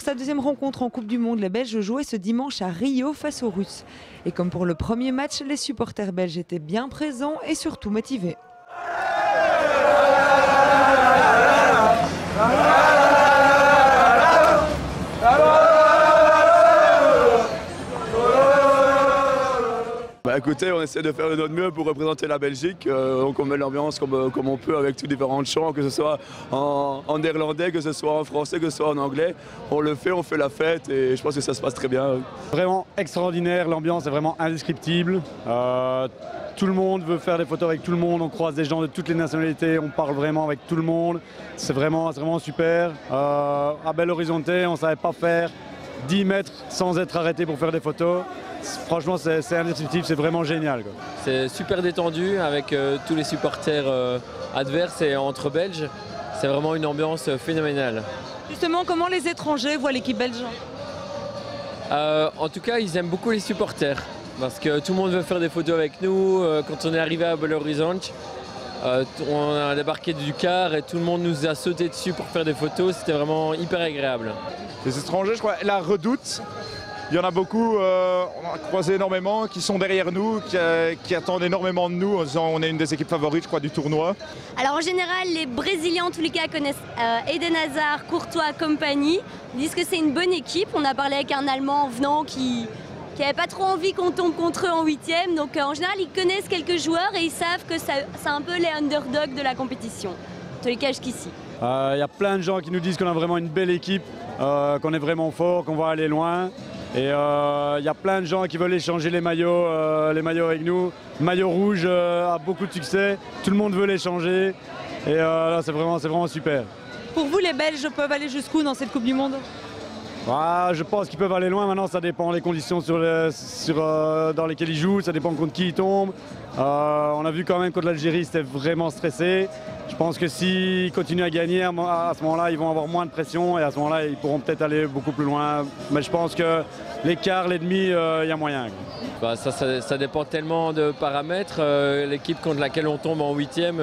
sa deuxième rencontre en Coupe du Monde, les Belges jouaient ce dimanche à Rio face aux Russes. Et comme pour le premier match, les supporters belges étaient bien présents et surtout motivés. Écoutez, on essaie de faire de notre mieux pour représenter la Belgique. Donc on met l'ambiance comme on peut avec tous différents chants, que ce soit en néerlandais, que ce soit en français, que ce soit en anglais. On le fait, on fait la fête et je pense que ça se passe très bien. Vraiment extraordinaire, l'ambiance est vraiment indescriptible. Tout le monde veut faire des photos avec tout le monde, on croise des gens de toutes les nationalités, on parle vraiment avec tout le monde. C'est vraiment super. À Belo Horizonte, on ne savait pas faire 10 mètres sans être arrêté pour faire des photos. Franchement, c'est indescriptible, c'est vraiment génial. C'est super détendu avec tous les supporters adverses et entre Belges. C'est vraiment une ambiance phénoménale. Justement, comment les étrangers voient l'équipe belge ? En tout cas, ils aiment beaucoup les supporters parce que tout le monde veut faire des photos avec nous. Quand on est arrivé à Belo Horizonte, on a débarqué du car et tout le monde nous a sauté dessus pour faire des photos. C'était vraiment hyper agréable. Les étrangers, je crois, la redoutent. Il y en a beaucoup, on a croisé énormément, qui sont derrière nous, qui attendent énormément de nous en disant on est une des équipes favorites, je crois, du tournoi. Alors en général, les Brésiliens en tous les cas connaissent Eden Hazard, Courtois, compagnie. Ils disent que c'est une bonne équipe. On a parlé avec un Allemand venant qui n'avait pas trop envie qu'on tombe contre eux en huitième. Donc en général, ils connaissent quelques joueurs et ils savent que c'est un peu les underdogs de la compétition. En tous les cas jusqu'ici. Il y a plein de gens qui nous disent qu'on a vraiment une belle équipe, qu'on est vraiment fort, qu'on va aller loin. Et il y a plein de gens qui veulent échanger les maillots avec nous. Le maillot rouge a beaucoup de succès, tout le monde veut l'échanger. Et là, c'est vraiment super. Pour vous, les Belges peuvent aller jusqu'où dans cette Coupe du Monde ? Je pense qu'ils peuvent aller loin. Maintenant, ça dépend des conditions dans lesquelles ils jouent, ça dépend contre qui ils tombent. On a vu quand même contre l'Algérie, c'était vraiment stressé. Je pense que s'ils continuent à gagner, à ce moment-là, ils vont avoir moins de pression et à ce moment-là, ils pourront peut-être aller beaucoup plus loin. Mais je pense que l'écart, les demi, il y a moyen. Ça dépend tellement de paramètres. L'équipe contre laquelle on tombe en huitième,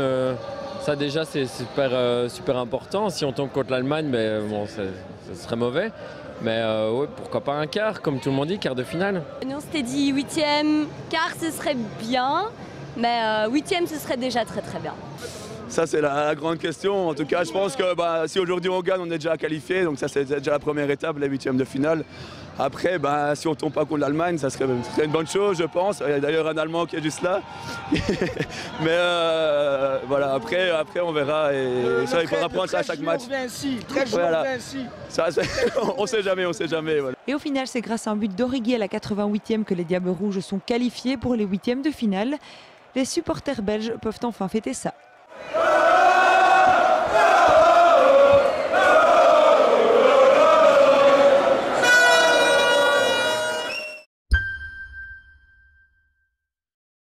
ça déjà c'est super important. Si on tombe contre l'Allemagne, bon, ce serait mauvais. Mais ouais, pourquoi pas un quart, comme tout le monde dit, quart de finale. Nous on s'était dit huitième, quart ce serait bien, mais huitième ce serait déjà très bien. Ça c'est la grande question. En tout cas, je pense que si aujourd'hui on gagne, on est déjà qualifié. Donc ça c'est déjà la première étape, les huitièmes de finale. Après, si on ne tombe pas contre l'Allemagne, ça serait une bonne chose, je pense. Il y a d'ailleurs un Allemand qui est juste là. Mais voilà, après on verra. Et ça, il faudra prendre ça à chaque match. Voilà. Ça, on sait jamais. Voilà. Et au final, c'est grâce à un but d'Origi à la 88e que les Diables Rouges sont qualifiés pour les huitièmes de finale. Les supporters belges peuvent enfin fêter ça.